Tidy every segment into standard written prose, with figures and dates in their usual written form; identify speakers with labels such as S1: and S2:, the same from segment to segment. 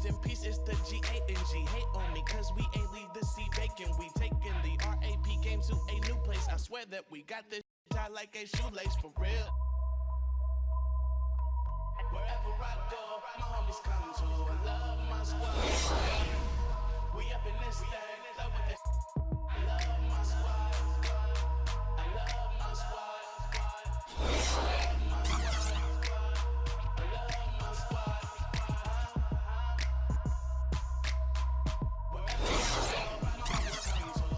S1: Rest in peace, it's the G8 and G. Hate on me, cause we ain't leave the sea vacant. We taking the RAP game to a new place. I swear that we got this tied like a shoelace for real. Wherever I go, my homies come to. I love my squad. We up in this thing, love with this. I love my squad. I love my squad. I love my squad. I love my squad. Wherever I go, my homies come to.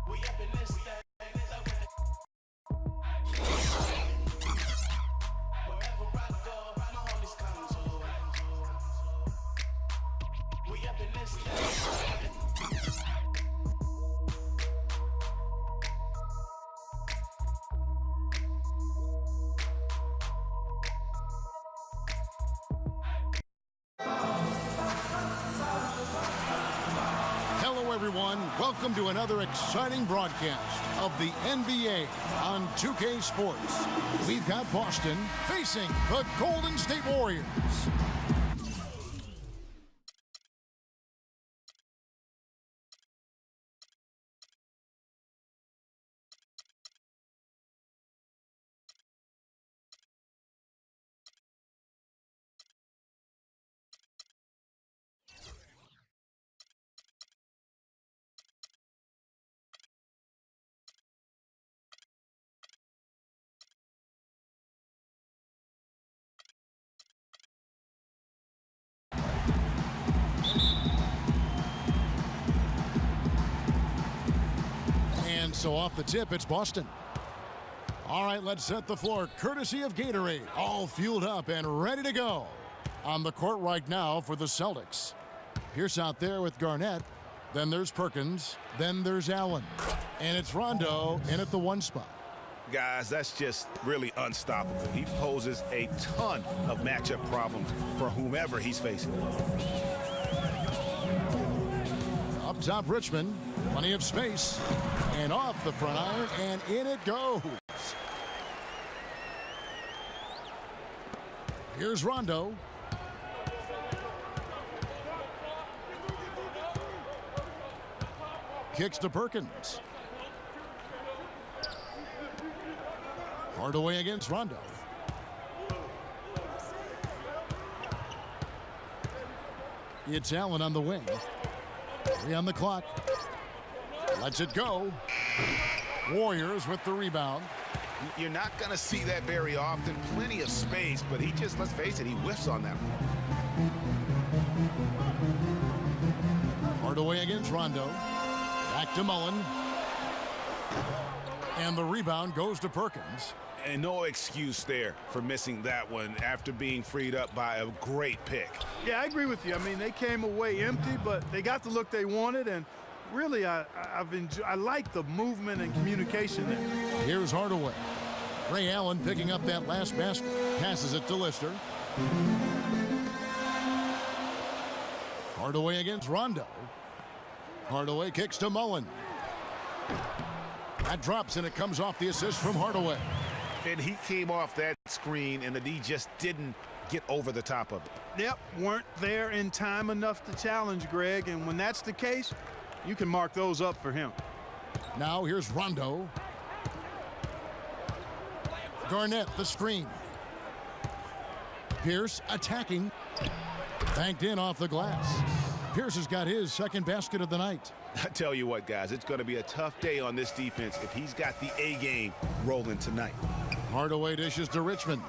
S1: We up in this thing, love with this. Wherever I go, my homies come to. We up in this thing.
S2: Hello, everyone. Welcome to another exciting broadcast of the NBA on 2K Sports. We've got Boston facing the Golden State Warriors. And so off the tip, it's Boston. All right, let's set the floor courtesy of Gatorade. All fueled up and ready to go. On the court right now for the Celtics. Pierce out there with Garnett. Then there's Perkins. Then there's Allen. And it's Rondo in at the one spot.
S3: Guys, that's just really unstoppable. He poses a ton of matchup problems for whomever he's facing.
S2: Up top, Richmond. Plenty of space. And off the front iron, and in it goes. Here's Rondo. Kicks to Perkins. Hardaway against Rondo. It's Allen on the wing. 3 on the clock. Lets it go. Warriors with the rebound.
S3: You're not going to see that very often. Plenty of space, but he just, let's face it, he whiffs on that one.
S2: Hardaway against Rondo. Back to Mullen. And the rebound goes to Perkins.
S3: And no excuse there for missing that one after being freed up by a great pick.
S4: Yeah, I agree with you. I mean, they came away empty, but they got the look they wanted, and really, I like the movement and communication there.
S2: Here's Hardaway. Ray Allen picking up that last basket. Passes it to Lister. Hardaway against Rondo. Hardaway kicks to Mullen. That drops, and it comes off the assist from Hardaway.
S3: And he came off that screen, and the D just didn't get over the top of it.
S4: Yep, weren't there in time enough to challenge Greg, and when that's the case, you can mark those up for him.
S2: Now here's Rondo. Garnett, the screen. Pierce attacking. Banked in off the glass. Pierce has got his second basket of the night.
S3: I tell you what, guys, it's going to be a tough day on this defense if he's got the A game rolling tonight.
S2: Hardaway dishes to Richmond.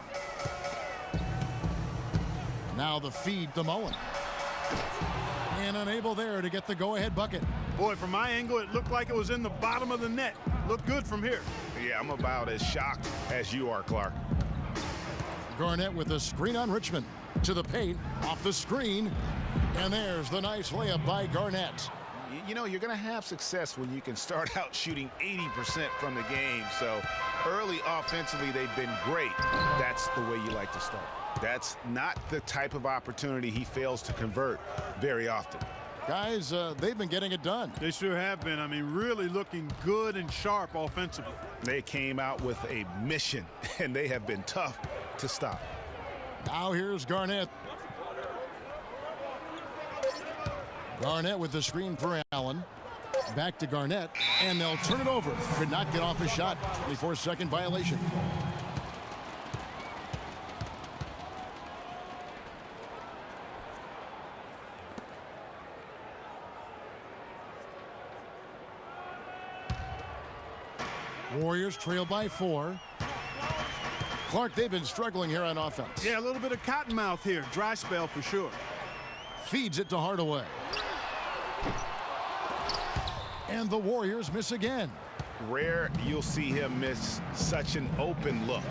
S2: Now the feed to Mullen. And unable there to get the go-ahead bucket.
S4: Boy, from my angle, it looked like it was in the bottom of the net. Looked good from here.
S3: Yeah, I'm about as shocked as you are, Clark.
S2: Garnett with the screen on Richmond. To the paint, off the screen. And there's the nice layup by Garnett.
S3: You know, you're going to have success when you can start out shooting 80% from the game. So early offensively, they've been great. That's the way you like to start. That's not the type of opportunity he fails to convert very often.
S2: Guys, they've been getting it done.
S4: They sure have been. I mean, really looking good and sharp offensively.
S3: They came out with a mission, and they have been tough to stop.
S2: Now here's Garnett. Garnett with the screen for Allen. Back to Garnett, and they'll turn it over. Could not get off a shot. 24-second violation. Warriors trail by 4. Clark, they've been struggling here on offense.
S4: Yeah, a little bit of cottonmouth here. Dry spell for sure.
S2: Feeds it to Hardaway. And the Warriors miss again.
S3: Rare you'll see him miss such an open look.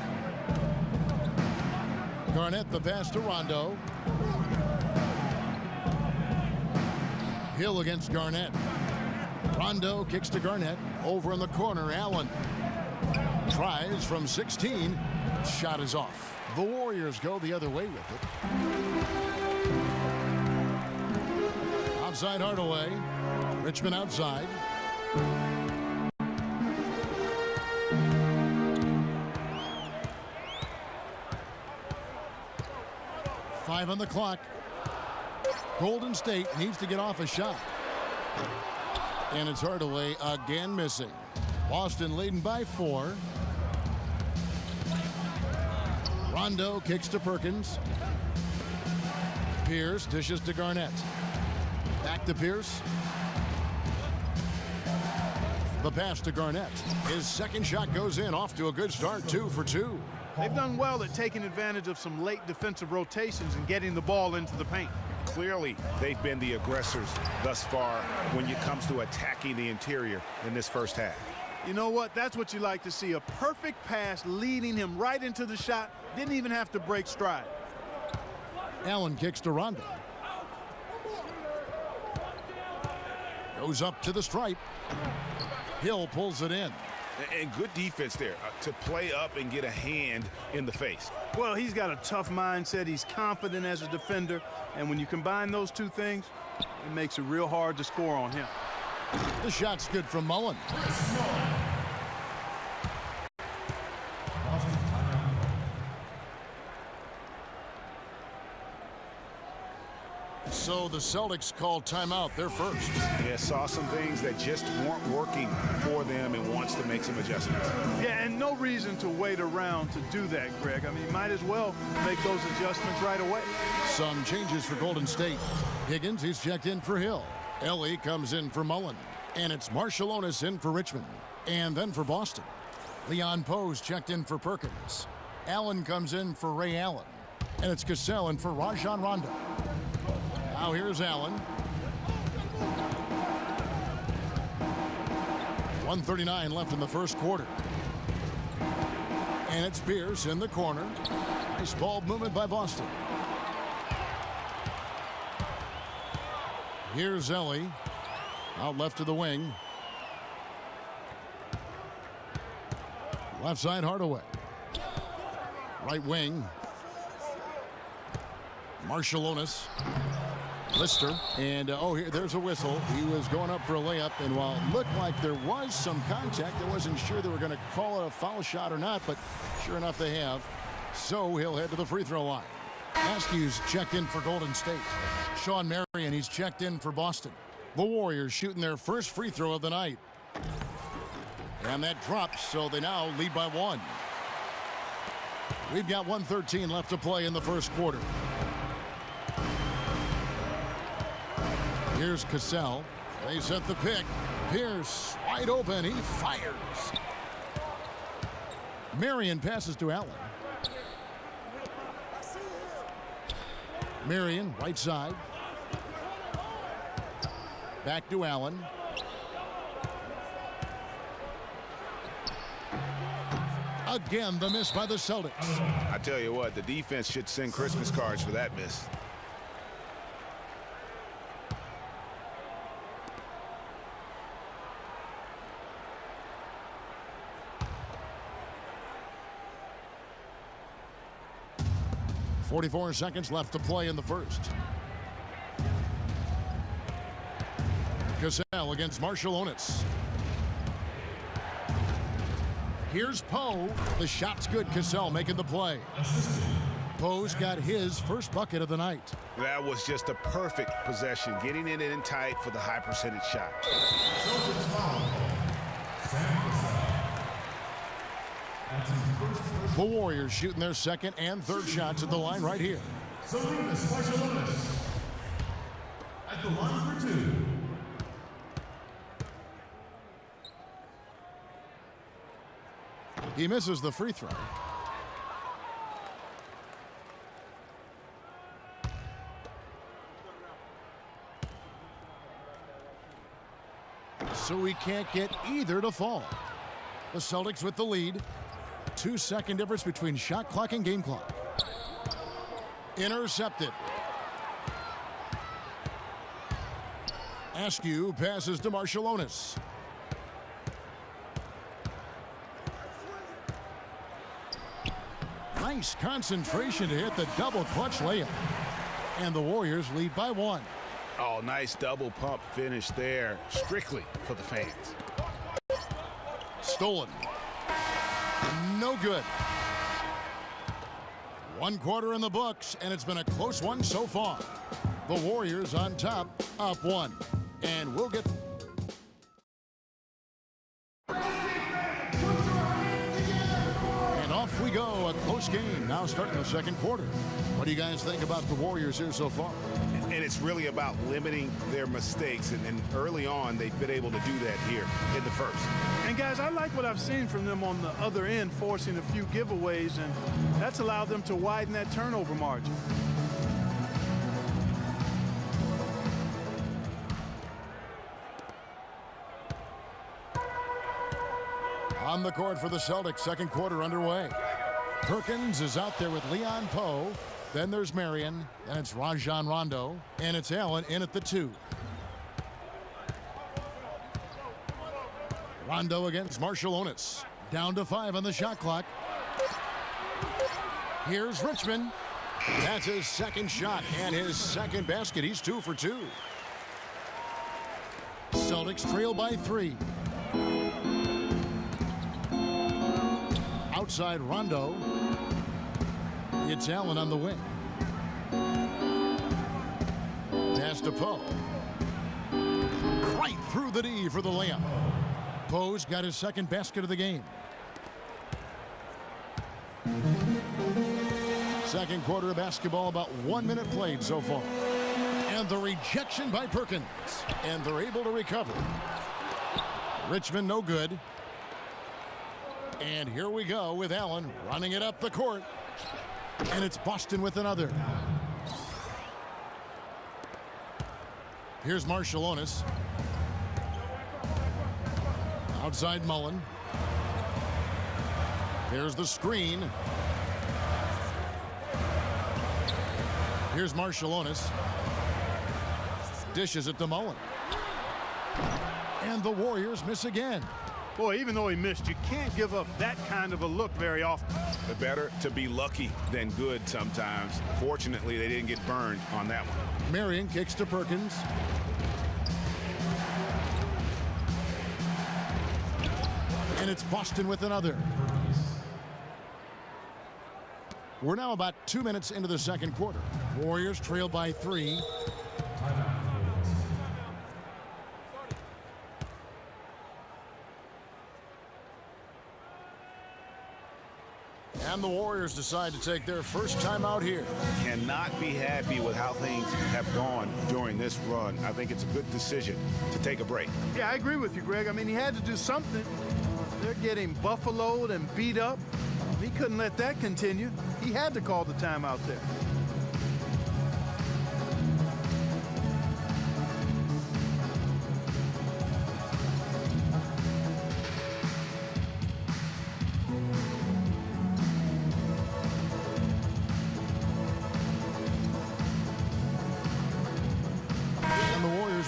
S2: Garnett the pass to Rondo. Hill against Garnett. Rondo kicks to Garnett. Over in the corner, Allen. Tries from 16. Shot is off. The Warriors go the other way with it. Outside Hardaway. Richmond outside. Five on the clock. Golden State needs to get off a shot. And it's Hardaway again missing. Boston leading by 4. Rondo kicks to Perkins. Pierce dishes to Garnett. Back to Pierce. The pass to Garnett. His second shot goes in, off to a good start, 2 for 2.
S4: They've done well at taking advantage of some late defensive rotations and getting the ball into the paint.
S3: Clearly, they've been the aggressors thus far when it comes to attacking the interior in this first half.
S4: You know what? That's what you like to see. A perfect pass leading him right into the shot. Didn't even have to break stride.
S2: Allen kicks to Rondo. Goes up to the stripe. Hill pulls it in.
S3: And good defense there to play up and get a hand in the face.
S4: Well, he's got a tough mindset. He's confident as a defender. And when you combine those two things, it makes it real hard to score on him.
S2: The shot's good from Mullen. So the Celtics called timeout. They're first.
S3: Yeah, saw some things that just weren't working for them and wants to make some adjustments.
S4: Yeah, and no reason to wait around to do that, Greg. I mean, you might as well make those adjustments right away.
S2: Some changes for Golden State. Higgins, he's checked in for Hill. Ellie comes in for Mullen. And it's Marciulionis in for Richmond. And then for Boston. Leon Poe's checked in for Perkins. Allen comes in for Ray Allen. And it's Cassell in for Rajon Rondo. Now here's Allen. 1:39 left in the first quarter. And it's Pierce in the corner. Nice ball movement by Boston. Here's Ellie. Out left to the wing. Left side Hardaway. Right wing. Marciulionis. Lister, and here, there's a whistle. He was going up for a layup, and while it looked like there was some contact, I wasn't sure they were going to call it a foul shot or not, but sure enough they have. So he'll head to the free throw line. Askew's checked in for Golden State. Sean Marion, he's checked in for Boston. The Warriors shooting their first free throw of the night. And that drops, so they now lead by 1. We've got 1:13 left to play in the first quarter. Here's Cassell. They set the pick. Pierce wide open. He fires. Marion passes to Allen. Marion, right side. Back to Allen. Again, the miss by the Celtics.
S3: I tell you what, the defense should send Christmas cards for that miss.
S2: .44 seconds left to play in the first. Cassell against Marciulionis. Here's Poe. The shot's good. Cassell making the play. Poe's got his first bucket of the night.
S3: That was just a perfect possession, getting it in tight for the high percentage shot.
S2: The Warriors shooting their second and third shots at the line right here.
S5: At the line for 2.
S2: He misses the free throw. So we can't get either to fall. The Celtics with the lead. 2-second difference between shot clock and game clock. Intercepted. Askew passes to Marciulionis. Nice concentration to hit the double clutch layup. And the Warriors lead by 1.
S3: Oh, nice double pump finish there, strictly for the fans.
S2: Stolen. No good. 1 quarter in the books, and it's been a close one so far. The Warriors on top, up 1. And we'll get... And off we go, a close game now starting the second quarter. What do you guys think about the Warriors here so far?
S3: And it's really about limiting their mistakes, and early on they've been able to do that here in the first.
S4: And guys, I like what I've seen from them on the other end, forcing a few giveaways, and that's allowed them to widen that turnover margin.
S2: On the court for the Celtics, second quarter underway. Perkins is out there with Leon Poe. Then there's Marion, and it's Rajon Rondo, and it's Allen in at the 2. Rondo against Marciulionis. Down to 5 on the shot clock. Here's Richmond. That's his second shot and his second basket. He's 2 for 2. Celtics trail by 3. Outside Rondo. It's Allen on the wing. Pass to Poe. Right through the D for the layup. Poe's got his second basket of the game. Second quarter of basketball, about 1 minute played so far. And the rejection by Perkins. And they're able to recover. Richmond no good. And here we go with Allen running it up the court. And it's Boston with another. Here's Marciulionis. Outside Mullen. Here's the screen. Here's Marciulionis. Dishes it to Mullen. And the Warriors miss again.
S4: Boy, even though he missed, you can't give up that kind of a look very often.
S3: Better to be lucky than good sometimes. Fortunately, they didn't get burned on that one.
S2: Marion kicks to Perkins. And it's Boston with another. We're now about 2 minutes into the second quarter. Warriors trail by 3. And the Warriors decide to take their first time out here.
S3: Cannot be happy with how things have gone during this run. I think it's a good decision to take a break.
S4: Yeah, I agree with you, Greg. I mean, he had to do something. They're getting buffaloed and beat up. He couldn't let that continue. He had to call the timeout there.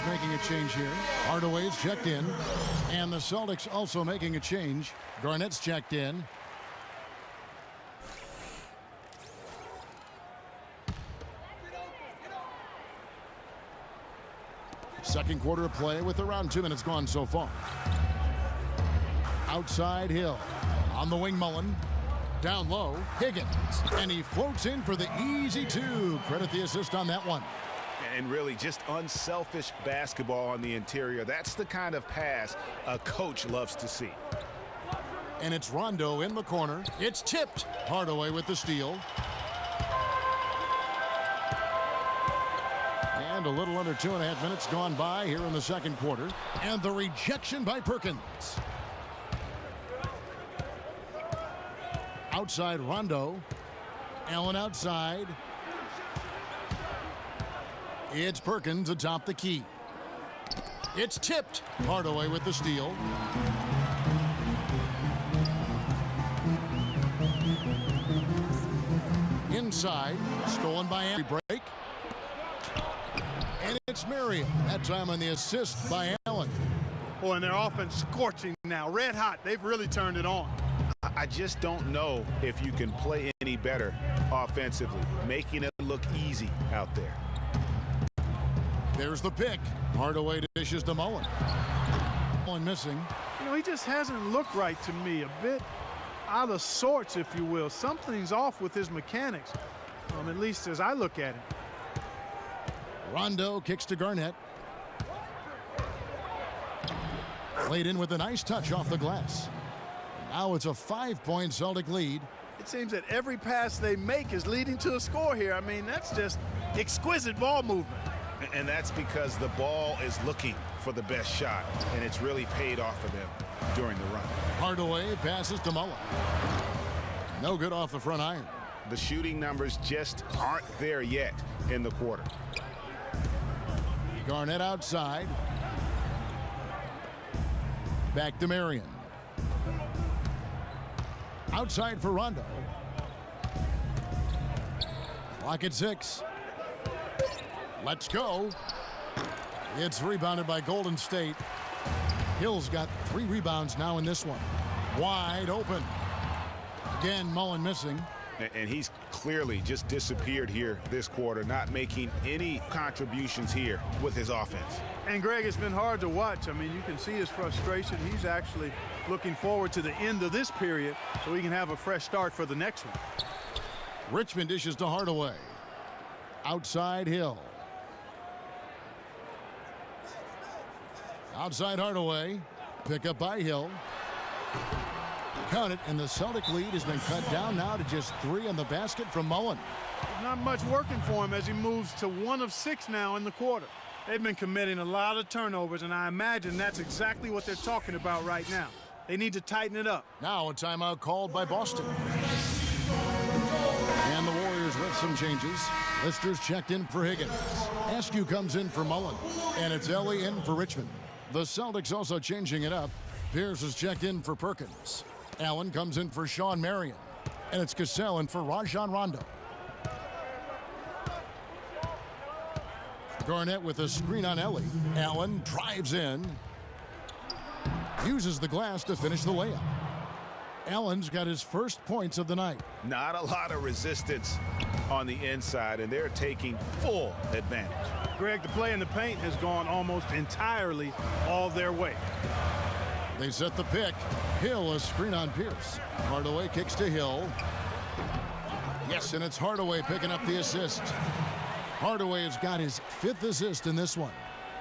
S2: Making a change here. Hardaway's checked in. And the Celtics also making a change. Garnett's checked in. Second quarter of play with around 2 minutes gone so far. Outside Hill. On the wing, Mullen. Down low, Higgins. And he floats in for the easy two. Credit the assist on that one.
S3: And really just unselfish basketball on the interior. That's the kind of pass a coach loves to see.
S2: And it's Rondo in the corner. It's tipped. Hardaway with the steal. And a little under 2.5 minutes gone by here in the second quarter. And the rejection by Perkins. Outside Rondo. Allen outside. It's Perkins atop the key. It's tipped. Hardaway with the steal. Inside. Stolen by Andy. Break. And it's Marion. That time on the assist by Allen.
S4: Boy, and their offense scorching now. Red hot. They've really turned it on.
S3: I just don't know if you can play any better offensively, making it look easy out there.
S2: There's the pick. Hardaway dishes to Mullen. Mullen missing.
S4: You know, he just hasn't looked right to me. A bit out of sorts, if you will. Something's off with his mechanics, at least as I look at it.
S2: Rondo kicks to Garnett. Played in with a nice touch off the glass. Now it's a 5-point Celtic lead.
S4: It seems that every pass they make is leading to a score here. I mean, that's just exquisite ball movement.
S3: And that's because the ball is looking for the best shot, and it's really paid off for them during the run.
S2: Hardaway passes to Mullen. No good off the front iron.
S3: The shooting numbers just aren't there yet in the quarter.
S2: Garnett outside. Back to Marion. Outside for Rondo. Clock at 6. Let's go. It's rebounded by Golden State. Hill's got 3 rebounds now in this one. Wide open. Again, Mullen missing.
S3: And he's clearly just disappeared here this quarter, not making any contributions here with his offense.
S4: And, Greg, it's been hard to watch. I mean, you can see his frustration. He's actually looking forward to the end of this period so he can have a fresh start for the next one.
S2: Richmond dishes to Hardaway. Outside Hill. Outside Hardaway. Pick up by Hill. Count it, and the Celtic lead has been cut down now to just 3 in the basket from Mullen.
S4: Not much working for him as he moves to 1 of 6 now in the quarter. They've been committing a lot of turnovers, and I imagine that's exactly what they're talking about right now. They need to tighten it up.
S2: Now a timeout called by Boston. And the Warriors with some changes. Lister's checked in for Higgins. Askew comes in for Mullen. And it's Ellie in for Richmond. The Celtics also changing it up. Pierce is checked in for Perkins. Allen comes in for Sean Marion. And it's Cassell in for Rajon Rondo. Garnett with a screen on Ellie. Allen drives in. Uses the glass to finish the layup. Allen's got his first points of the night.
S3: Not a lot of resistance on the inside, and they're taking full advantage.
S4: Greg, the play in the paint has gone almost entirely all their way.
S2: They set the pick. Hill, a screen on Pierce. Hardaway kicks to Hill. Yes, and it's Hardaway picking up the assist. Hardaway has got his 5th assist in this one.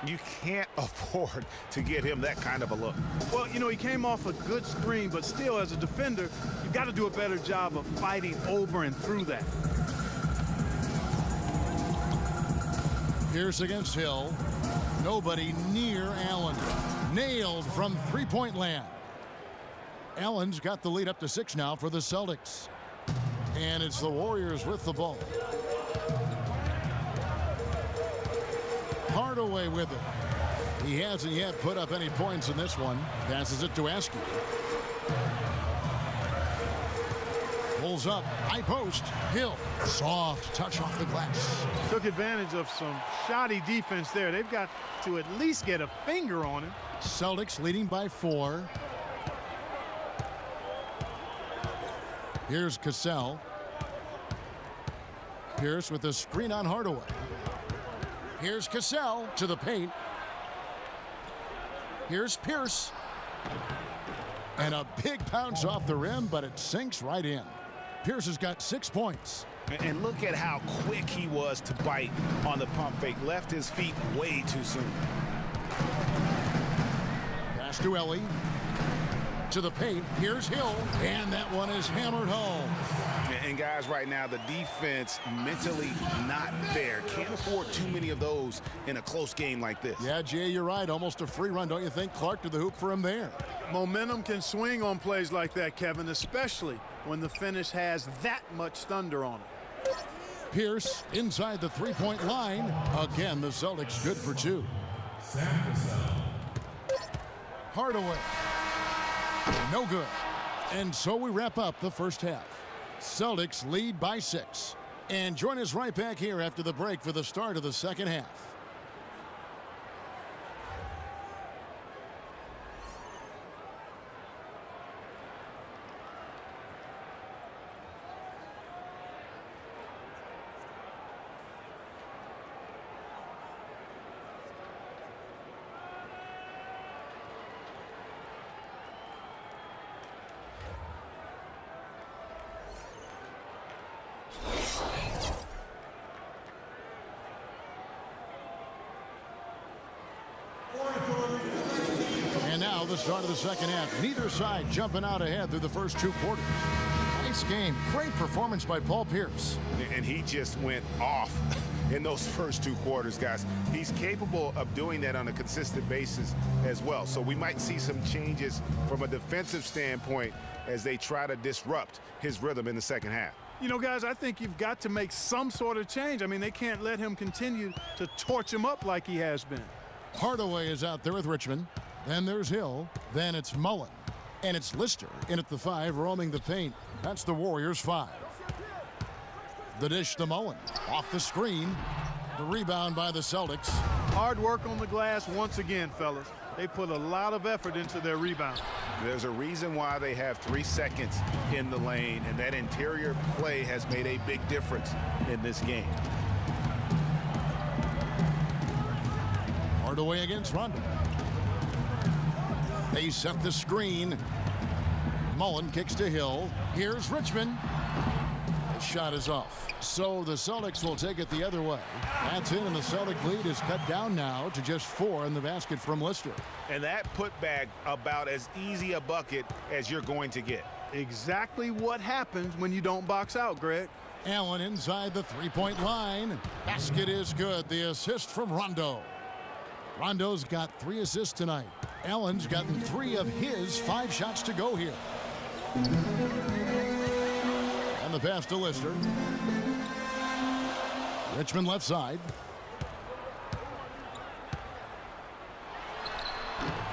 S3: You can't afford to get him that kind of a look.
S4: Well, you know, he came off a good screen, but still, as a defender, you've got to do a better job of fighting over and through that.
S2: Pierce against Hill. Nobody near Allen. Nailed from three-point land. Allen's got the lead up to 6 now for the Celtics. And it's the Warriors with the ball. Hardaway with it. He hasn't yet put up any points in this one. Passes it to Askew. Pulls up. High post. Hill. Soft touch off the glass.
S4: Took advantage of some shoddy defense there. They've got to at least get a finger on him.
S2: Celtics leading by 4. Here's Cassell. Pierce with a screen on Hardaway. Here's Cassell to the paint. Here's Pierce. And a big bounce off the rim, but it sinks right in. Pierce has got 6 points.
S3: And look at how quick he was to bite on the pump fake. Left his feet way too soon.
S2: Pass to Ellie. To the paint. Here's Hill. And that one is hammered home.
S3: And guys, right now, the defense mentally not there. Can't afford too many of those in a close game like this.
S2: Yeah, Jay, you're right. Almost a free run, don't you think? Clark to the hoop for him there.
S4: Momentum can swing on plays like that, Kevin, especially when the finish has that much thunder on it.
S2: Pierce inside the three-point line. Again, the Celtics good for 2. Hardaway. No good. And so we wrap up the first half. Celtics lead by 6. And join us right back here after the break for the start of the second half. And now the start of the second half. Neither side jumping out ahead through the first 2 quarters. Nice game. Great performance by Paul Pierce.
S3: And he just went off in those first 2 quarters, guys. He's capable of doing that on a consistent basis as well. So we might see some changes from a defensive standpoint as they try to disrupt his rhythm in the second half.
S4: You know, guys, I think you've got to make some sort of change. I mean, they can't let him continue to torch him up like he has been.
S2: Hardaway is out there with Richmond. Then there's Hill. Then it's Mullen. And it's Lister in at the 5, roaming the paint. That's the Warriors' 5. The dish to Mullen. Off the screen. The rebound by the Celtics.
S4: Hard work on the glass once again, fellas. They put a lot of effort into their rebound.
S3: There's a reason why they have 3 seconds in the lane, and that interior play has made a big difference in this game.
S2: Hardaway against Rondo. They set the screen. Mullen kicks to Hill. Here's Richmond. The shot is off. So the Celtics will take it the other way. That's it, and the Celtic lead is cut down now to just 4 in the basket from Lister.
S3: And that putback about as easy a bucket as you're going to get.
S4: Exactly what happens when you don't box out, Greg.
S2: Allen inside the three-point line. Basket is good. The assist from Rondo. Rondo's got 3 assists tonight. Allen's gotten 3 of his 5 shots to go here. And the pass to Lister. Richmond left side.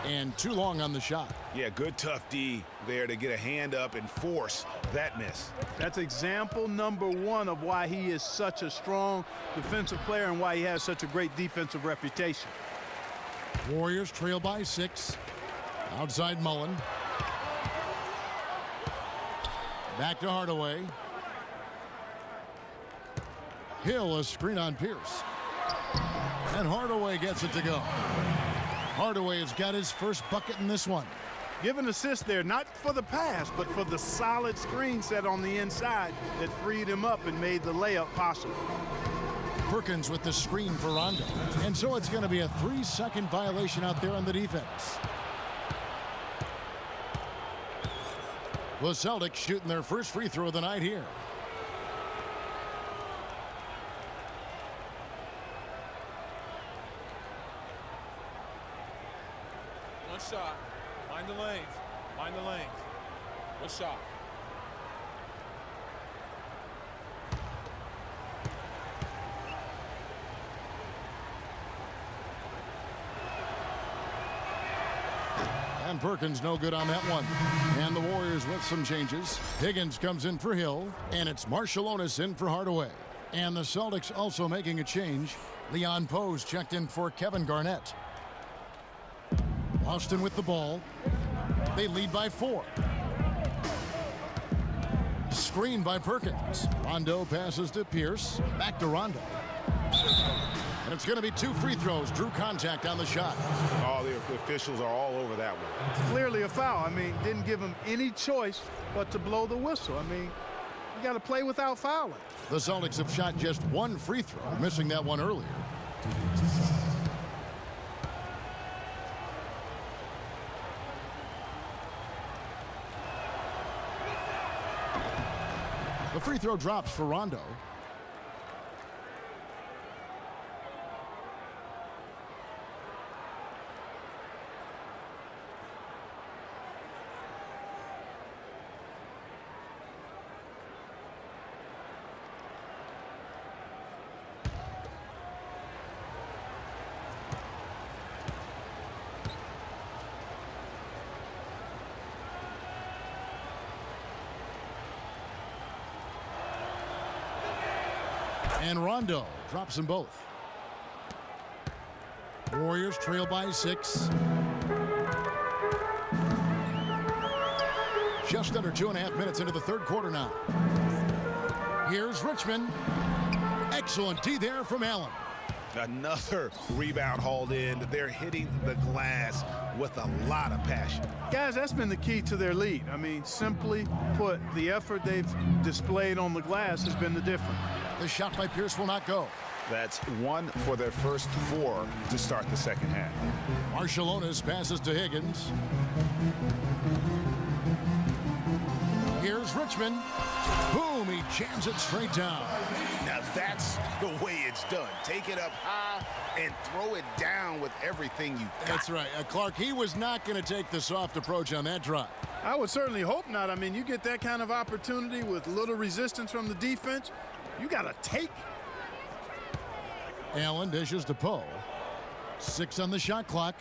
S2: And too long on the shot.
S3: Yeah, good tough D there to get a hand up and force that miss.
S4: That's example number 1 of why he is such a strong defensive player and why he has such a great defensive reputation.
S2: Warriors trail by 6. Outside Mullen. Back to Hardaway. Hill, a screen on Pierce. And Hardaway gets it to go. Hardaway has got his first bucket in this one.
S4: Give an assist there, not for the pass, but for the solid screen set on the inside that freed him up and made the layup possible.
S2: Perkins with the screen for Rondo. And so it's going to be a 3-second violation out there on the defense. The Celtics shooting their first free throw of the night here.
S6: One shot. Mind the lanes. Mind the lanes. One shot.
S2: And Perkins no good on that one. And the Warriors with some changes. Higgins comes in for Hill, and it's Marshallonis in for Hardaway. And the Celtics also making a change. Leon Pose checked in for Kevin Garnett. Boston with the ball. They lead by 4. Screen by Perkins. Rondo passes to Pierce. Back to Rondo. And it's going to be 2 free throws. Drew contact on the shot.
S3: Oh, the officials are all over that one.
S4: Clearly a foul. I mean, didn't give him any choice but to blow the whistle. I mean, You got to play without fouling.
S2: The Celtics have shot just one free throw, missing that one earlier. The free throw drops for Rondo. And Rondo drops them both. Warriors trail by 6. Just under 2.5 minutes into the third quarter now. Here's Richmond. Excellent D there from Allen.
S3: Another rebound hauled in. They're hitting the glass with a lot of passion.
S4: Guys, that's been the key to their lead. I mean, simply put, the effort they've displayed on the glass has been the difference.
S2: The shot by Pierce will not go.
S3: That's 1 for their first 4 to start the second half.
S2: Marciulionis passes to Higgins. Here's Richmond. Boom, he jams it straight down.
S3: Now that's the way it's done. Take it up high and throw it down with everything you got.
S2: That's right. Clark, he was not going to take the soft approach on that drive.
S4: I would certainly hope not. I mean, you get that kind of opportunity with little resistance from the defense, you got to take.
S2: Allen dishes to Poe. 6 on the shot clock.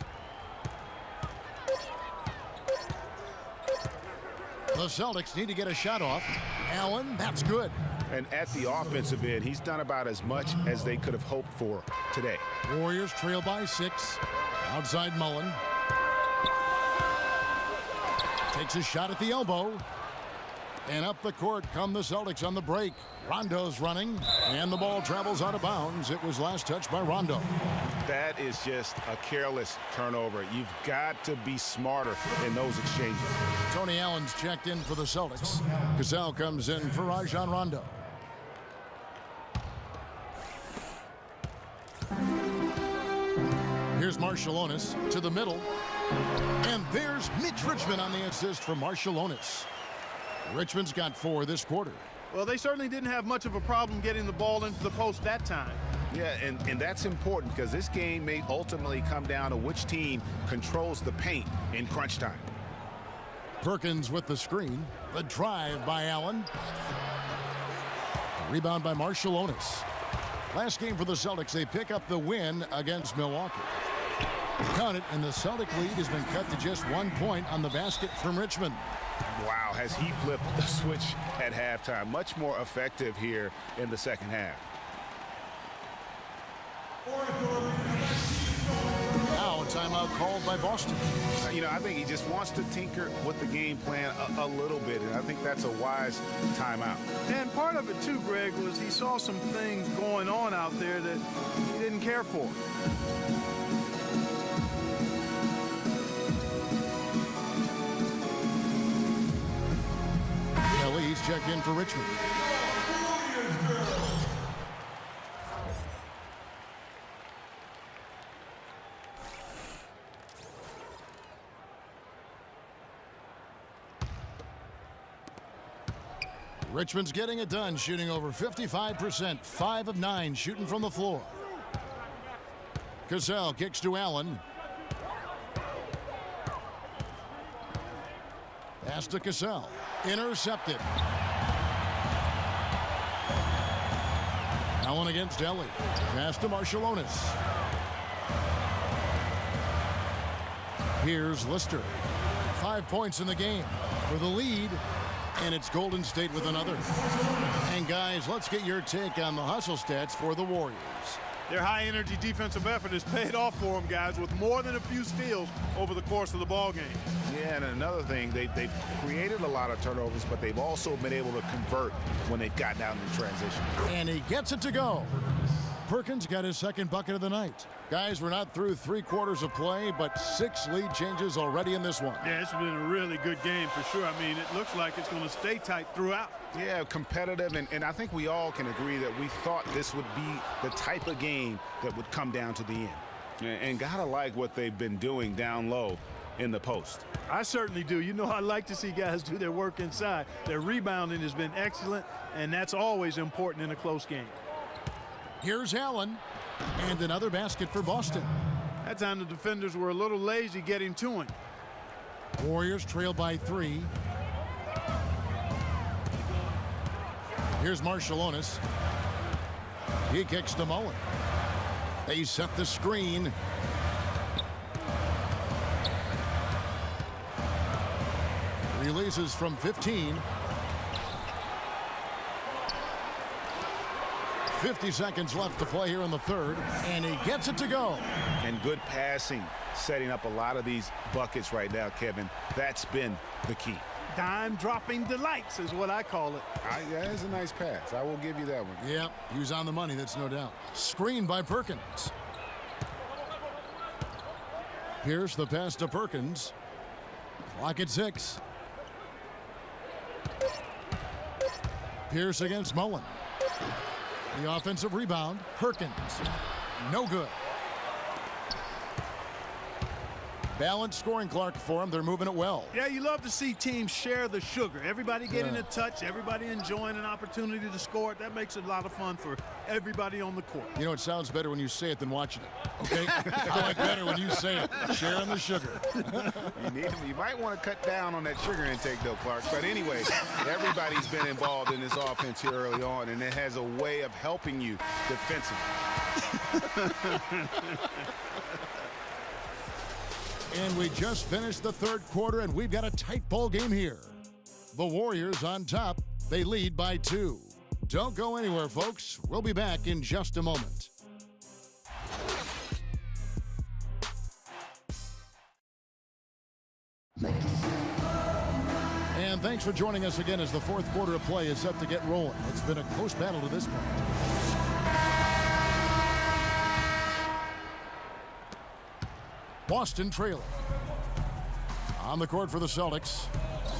S2: The Celtics need to get a shot off. Allen, that's good.
S3: And at the offensive end, he's done about as much as they could have hoped for today.
S2: Warriors trail by 6. Outside Mullen. Takes a shot at the elbow. And up the court come the Celtics on the break. Rondo's running, and the ball travels out of bounds. It was last touched by Rondo.
S3: That is just a careless turnover. You've got to be smarter in those exchanges.
S2: Tony Allen's checked in for the Celtics. Cassell comes in for Rajon Rondo. Here's Marciulionis to the middle. And there's Mitch Richmond on the assist for Marciulionis. Richmond's got 4 this quarter.
S4: Well, they certainly didn't have much of a problem getting the ball into the post that time.
S3: Yeah, and that's important because this game may ultimately come down to which team controls the paint in crunch time.
S2: Perkins with the screen. The drive by Allen. The rebound by Marciulionis. Last game for the Celtics, they pick up the win against Milwaukee. Count it, and the Celtic lead has been cut to just 1 point on the basket from Richmond.
S3: Wow, has he flipped the switch at halftime. Much more effective here in the second half.
S2: Now a timeout called by Boston.
S3: You know, I think he just wants to tinker with the game plan a little bit, and I think that's a wise timeout.
S4: And part of it, too, Greg, was he saw some things going on out there that he didn't care for.
S2: He's checked in for Richmond. Richmond's getting it done, shooting over 55%, 5 of 9 shooting from the floor. Cassell kicks to Allen. Pass to Cassell. Intercepted. Allen against Ellie. Pass to Marciulionis. Here's Lister. 5 points in the game for the lead. And it's Golden State with another. And guys, let's get your take on the hustle stats for the Warriors.
S4: Their high-energy defensive effort has paid off for them, guys, with more than a few steals over the course of the ball game.
S3: Yeah, and another thing, they've created a lot of turnovers, but they've also been able to convert when they've gotten out in transition.
S2: And he gets it to go. Perkins got his second bucket of the night. Guys, we're not through 3 quarters of play, but 6 lead changes already in this one.
S4: Yeah, it's been a really good game for sure. I mean, it looks like it's going to stay tight throughout.
S3: Yeah, competitive, and I think we all can agree that we thought this would be the type of game that would come down to the end. And gotta like what they've been doing down low in the post.
S4: I certainly do. You know, I like to see guys do their work inside. Their rebounding has been excellent, and that's always important in a close game.
S2: Here's Allen, and another basket for Boston.
S4: That time the defenders were a little lazy getting to him.
S2: Warriors trail by 3. Here's Marciulionis. He kicks to Mullen. They set the screen. Releases from 15. 50 seconds left to play here in the third, and he gets it to go.
S3: And good passing, setting up a lot of these buckets right now, Kevin. That's been the key.
S4: Dime-dropping delights is what I call it.
S3: Yeah, that's a nice pass. I will give you that one.
S2: Yep, he was on the money, that's no doubt. Screened by Perkins. Pierce the pass to Perkins. Clock at 6. Pierce against Mullen. The offensive rebound, Perkins. No good. Balanced scoring, Clark, for them. They're moving it well.
S4: Yeah, you love to see teams share the sugar. Everybody getting a touch, everybody enjoying an opportunity to score. That makes it a lot of fun for everybody on the court.
S2: You know, it sounds better when you say it than watching it. Okay? I like better when you say it. Sharing the sugar.
S3: You might want to cut down on that sugar intake, though, Clark. But anyway, everybody's been involved in this offense here early on, and it has a way of helping you defensively.
S2: And we just finished the third quarter, and we've got a tight ball game here. The Warriors on top. They lead by 2. Don't go anywhere, folks. We'll be back in just a moment. And thanks for joining us again as the fourth quarter of play is set to get rolling. It's been a close battle to this point. Boston trailing. On the court for the Celtics,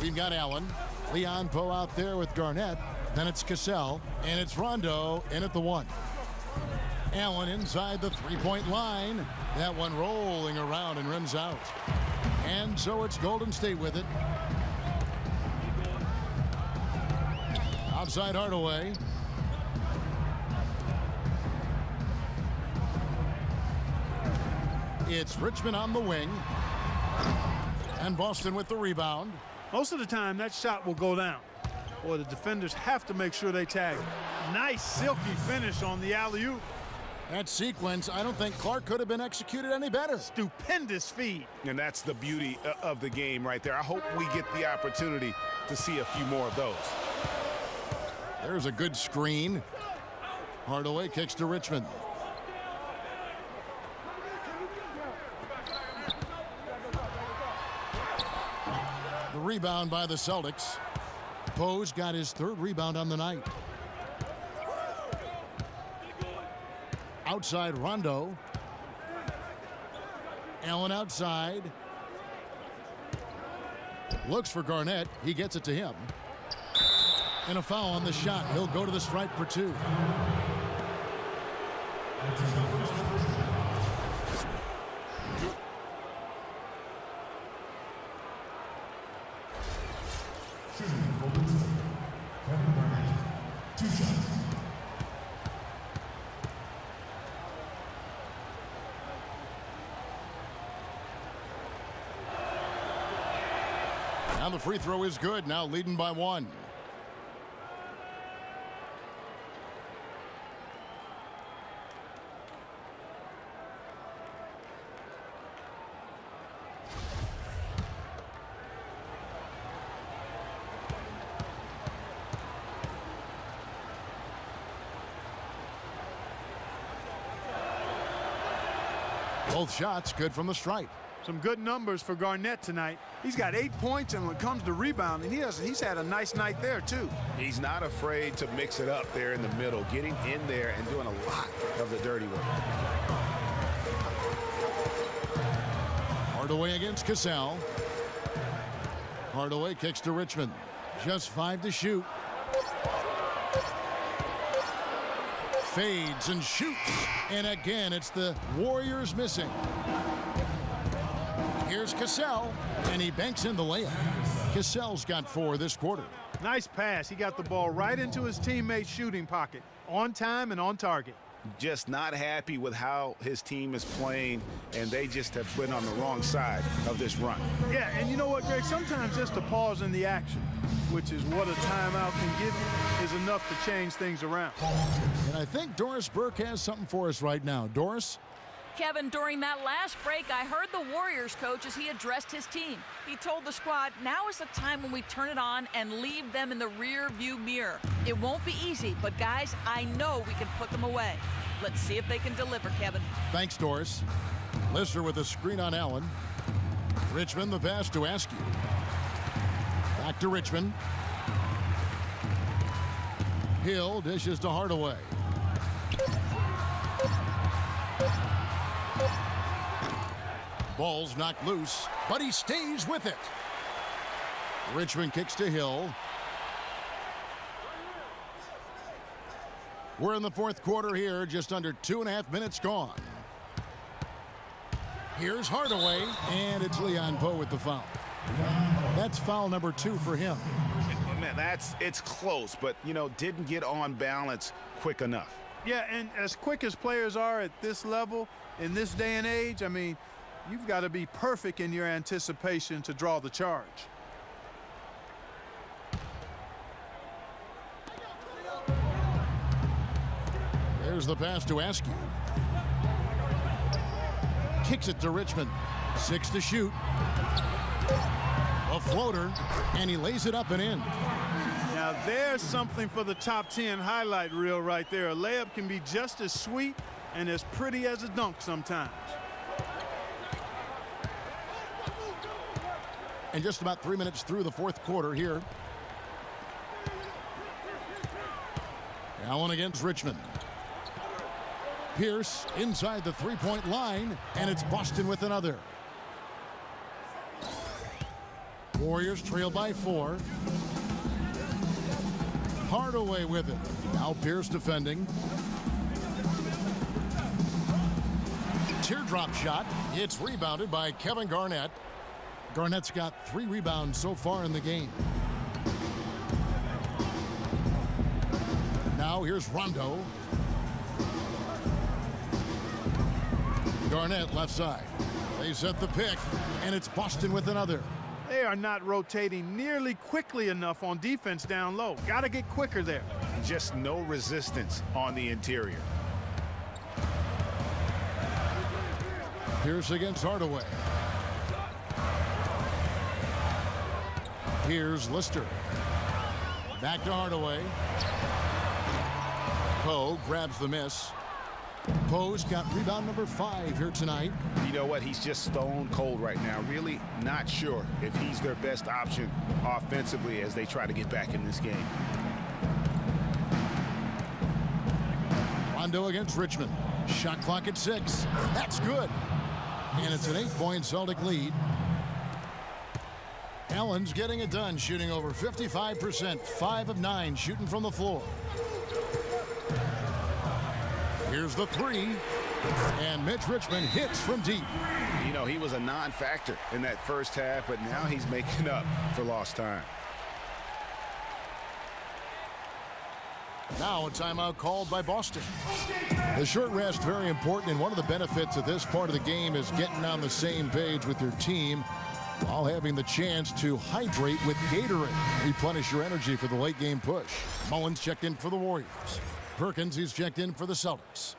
S2: we've got Allen. Leon Poe out there with Garnett. Then it's Cassell, and it's Rondo in at the 1. Allen inside the three-point line. That one rolling around and rims out. And so it's Golden State with it. Outside Hardaway. It's Richmond on the wing. And Boston with the rebound.
S4: Most of the time, that shot will go down. Or the defenders have to make sure they tag it. Nice silky finish on the alley-oop.
S2: That sequence, I don't think Clark could have been executed any better.
S4: Stupendous feed.
S3: And that's the beauty of the game right there. I hope we get the opportunity to see a few more of those.
S2: There's a good screen. Hardaway kicks to Richmond. The rebound by the Celtics. Poe's got his third rebound on the night. Outside Rondo. Allen outside. Looks for Garnett. He gets it to him. And a foul on the shot. He'll go to the stripe for 2. And the free throw is good. Now leading by 1. Both shots good from the stripe.
S4: Some good numbers for Garnett tonight. He's got 8 points, and when it comes to rebounding, he's had a nice night there, too.
S3: He's not afraid to mix it up there in the middle, getting in there and doing a lot of the dirty work.
S2: Hardaway against Cassell. Hardaway kicks to Richmond. Just 5 to shoot. Fades and shoots. And again, it's the Warriors missing. Here's Cassell, and he banks in the layup. Cassell's got 4 this quarter.
S4: Nice pass. He got the ball right into his teammate's shooting pocket. On time and on target.
S3: Just not happy with how his team is playing, and they just have been on the wrong side of this run.
S4: Yeah, and you know what, Greg? Sometimes just a pause in the action, which is what a timeout can give you, is enough to change things around.
S2: And I think Doris Burke has something for us right now. Doris?
S7: Kevin, during that last break, I heard the Warriors coach as he addressed his team. He told the squad, now is the time when we turn it on and leave them in the rear view mirror. It won't be easy, but guys, I know we can put them away. Let's see if they can deliver, Kevin.
S2: Thanks, Doris. Lister with a screen on Allen. Richmond the pass to Askew. Back to Richmond. Hill dishes to Hardaway. Ball's knocked loose, but he stays with it. Richmond kicks to Hill. We're in the fourth quarter here, just under 2.5 minutes gone. Here's Hardaway, and it's Leon Poe with the foul. That's foul number 2 for him.
S3: Man, it's close, but, didn't get on balance quick enough.
S4: Yeah, and as quick as players are at this level, in this day and age, I mean, you've got to be perfect in your anticipation to draw the charge.
S2: There's the pass to Askew. Kicks it to Richmond. 6 to shoot. A floater, and he lays it up and in.
S4: Now there's something for the top 10 highlight reel right there. A layup can be just as sweet and as pretty as a dunk sometimes.
S2: And just about 3 minutes through the fourth quarter here. Allen against Richmond. Pierce inside the three-point line, and it's Boston with another. Warriors trail by 4. Hardaway with it. Now Pierce defending. Teardrop shot. It's rebounded by Kevin Garnett. Garnett's got 3 rebounds so far in the game. Now here's Rondo. Garnett left side. They set the pick, and it's Boston with another.
S4: They are not rotating nearly quickly enough on defense down low. Got to get quicker there.
S3: Just no resistance on the interior.
S2: Pierce against Hardaway. Here's Lister. Back to Hardaway. Poe grabs the miss. Poe's got rebound number 5 here tonight.
S3: You know what? He's just stone cold right now. Really not sure if he's their best option offensively as they try to get back in this game.
S2: Rondo against Richmond. Shot clock at 6. That's good. And it's an 8-point Celtic lead. Allen's getting it done, shooting over 55%. 5 of 9 shooting from the floor. Here's the 3. And Mitch Richmond hits from deep.
S3: You know, he was a non-factor in that first half, but now he's making up for lost time.
S2: Now a timeout called by Boston. The short rest, very important, and one of the benefits of this part of the game is getting on the same page with your team while having the chance to hydrate with Gatorade. Replenish your energy for the late game push. Mullins checked in for the Warriors. Perkins, he's checked in for the Celtics.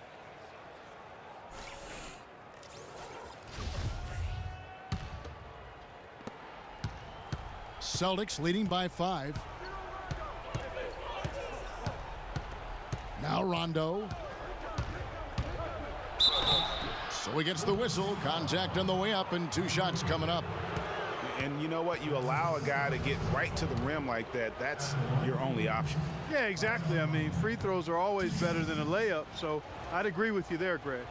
S2: Celtics leading by 5. Now Rondo. So he gets the whistle. Contact on the way up and 2 shots coming up.
S3: And you know what? You allow a guy to get right to the rim like that. That's your only option.
S4: Yeah, exactly. I mean, free throws are always better than a layup, so I'd agree with you there, Greg.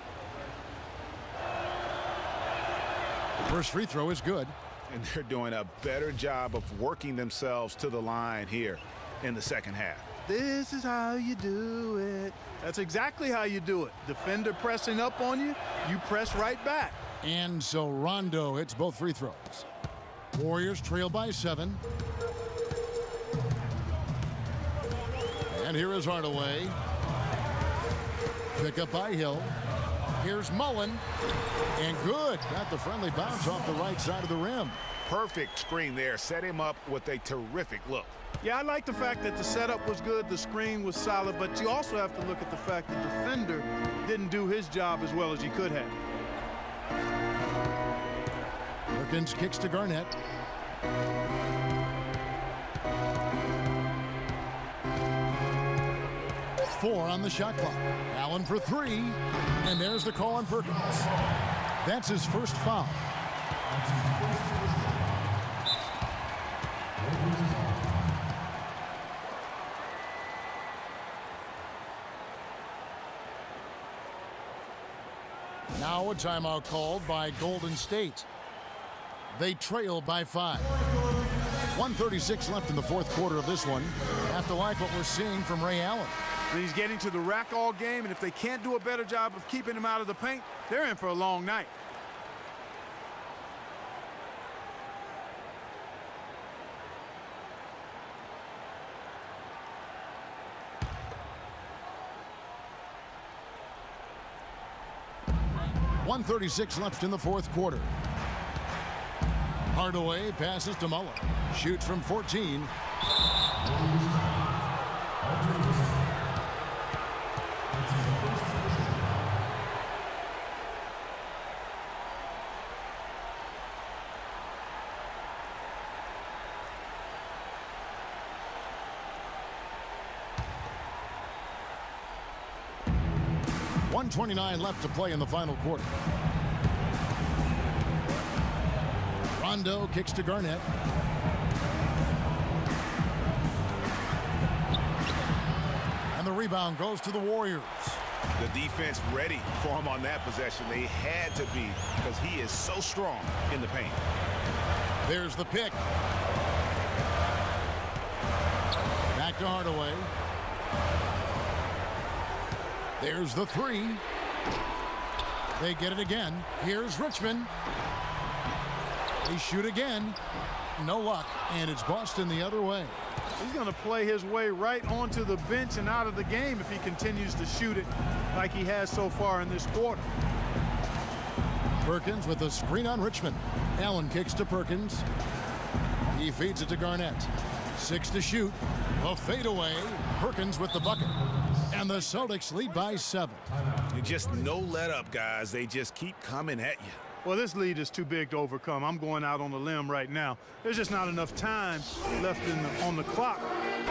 S2: First free throw is good.
S3: And they're doing a better job of working themselves to the line here in the second half.
S4: This is how you do it. That's exactly how you do it. Defender pressing up on you, you press right back.
S2: And so Rondo hits both free throws. Warriors trail by 7. And here is Hardaway. Pick up by Hill. Here's Mullen. And good. Got the friendly bounce off the right side of the rim.
S3: Perfect screen there. Set him up with a terrific look.
S4: Yeah, I like the fact that the setup was good, the screen was solid, but you also have to look at the fact the defender didn't do his job as well as he could have.
S2: Perkins kicks to Garnett. Four on the shot clock. Allen for 3. And there's the call on Perkins. That's his first foul. Now a timeout called by Golden State. They trail by 5. 1:36 left in the fourth quarter of this one. Have to like what we're seeing from Ray Allen.
S4: And he's getting to the rack all game, and if they can't do a better job of keeping him out of the paint, they're in for a long night.
S2: .136 left in the fourth quarter. Hardaway passes to Mullen. Shoots from 14. .129 left to play in the final quarter. Rondo kicks to Garnett. And the rebound goes to the Warriors.
S3: The defense ready for him on that possession. They had to be because he is so strong in the paint.
S2: There's the pick. Back to Hardaway. There's the 3. They get it again. Here's Richmond. They shoot again. No luck. And it's Boston the other way.
S4: He's going to play his way right onto the bench and out of the game if he continues to shoot it like he has so far in this quarter.
S2: Perkins with a screen on Richmond. Allen kicks to Perkins. He feeds it to Garnett. 6 to shoot. A fadeaway. Perkins with the bucket. And the Celtics lead by 7.
S3: And just no let up, guys. They just keep coming at you.
S4: Well, this lead is too big to overcome. I'm going out on the limb right now. There's just not enough time left on the clock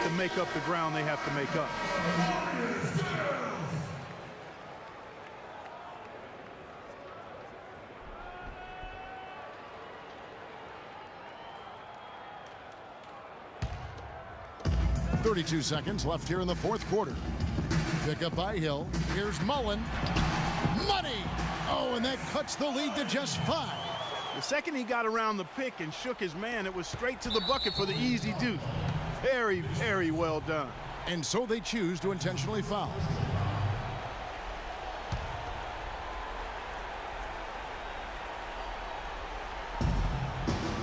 S4: to make up the ground they have to make up.
S2: .32 seconds left here in the fourth quarter. Pick up by Hill. Here's Mullen. Money! Oh, and that cuts the lead to just 5.
S4: The second he got around the pick and shook his man, it was straight to the bucket for the easy deuce. Very, very well done.
S2: And so they choose to intentionally foul.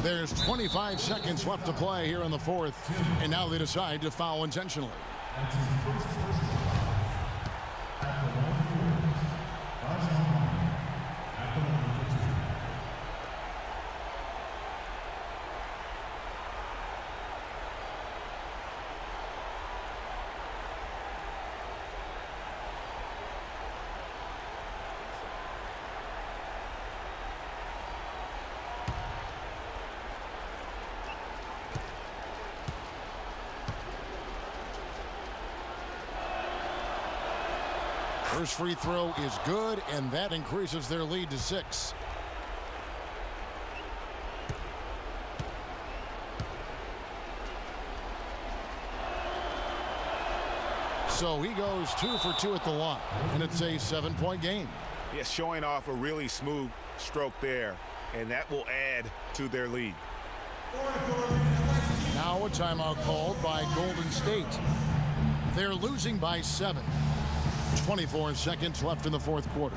S2: There's 25 seconds left to play here in the fourth, and now they decide to foul intentionally. First free throw is good, and that increases their lead to 6. So he goes 2 for 2 at the line, and it's a 7-point game.
S3: Yes, showing off a really smooth stroke there, and that will add to their lead.
S2: Now a timeout called by Golden State. They're losing by 7. 24 seconds left in the fourth quarter.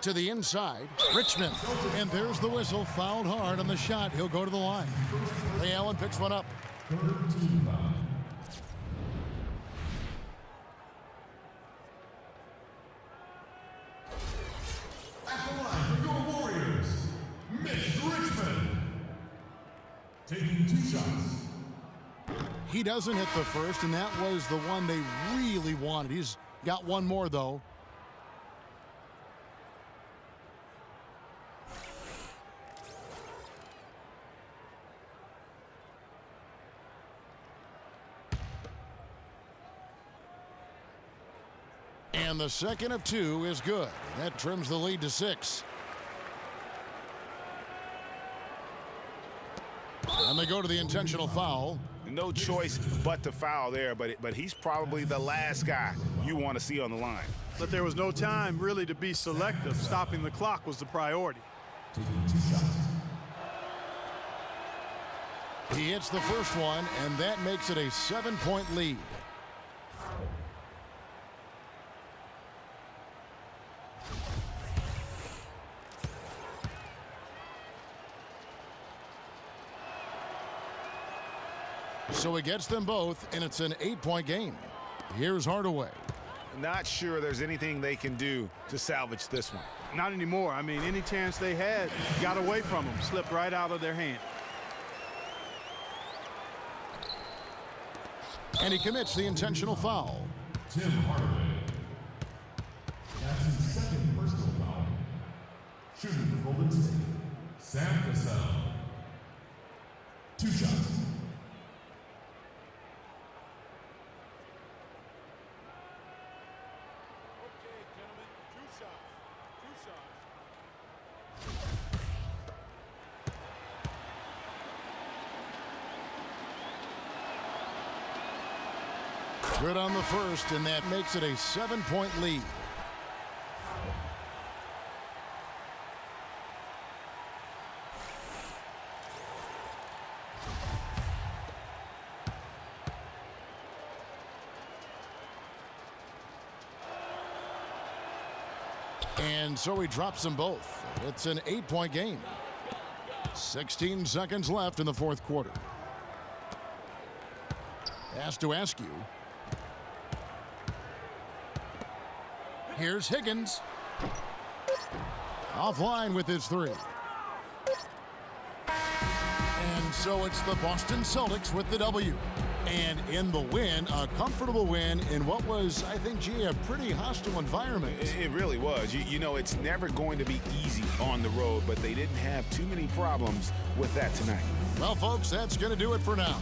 S2: To the inside, Richmond. And there's the whistle. Fouled hard on the shot. He'll go to the line. Ray Allen picks one up.
S5: At the line for your Warriors, Richmond. Taking 2 shots.
S2: He doesn't hit the first, and that was the one they really wanted. He's got one more, though. And the second of 2 is good. That trims the lead to 6. And they go to the intentional foul.
S3: No choice but to foul there, but he's probably the last guy you want to see on the line.
S4: But there was no time really to be selective. Stopping the clock was the priority.
S5: Taking 2 shots.
S2: He hits the first one, and that makes it a 7-point lead. So he gets them both, and it's an 8-point game. Here's Hardaway.
S3: Not sure there's anything they can do to salvage this one.
S4: Not anymore. I mean, any chance they had got away from them, slipped right out of their hand.
S2: And he commits the intentional foul.
S5: Tim Hardaway. That's his second personal foul. Shooting for Golden State, Sam Cassell. 2 shots.
S2: Good on the first, and that makes it a 7-point lead. And so he drops them both. It's an 8-point game. 16 seconds left in the fourth quarter. Asked to ask you. Here's Higgins. Offline with his 3. And so it's the Boston Celtics with the W. And in the win, a comfortable win in what was, I think, gee, a pretty hostile environment.
S3: It really was. You know, it's never going to be easy on the road, but they didn't have too many problems with that tonight.
S2: Well, folks, that's going to do it for now.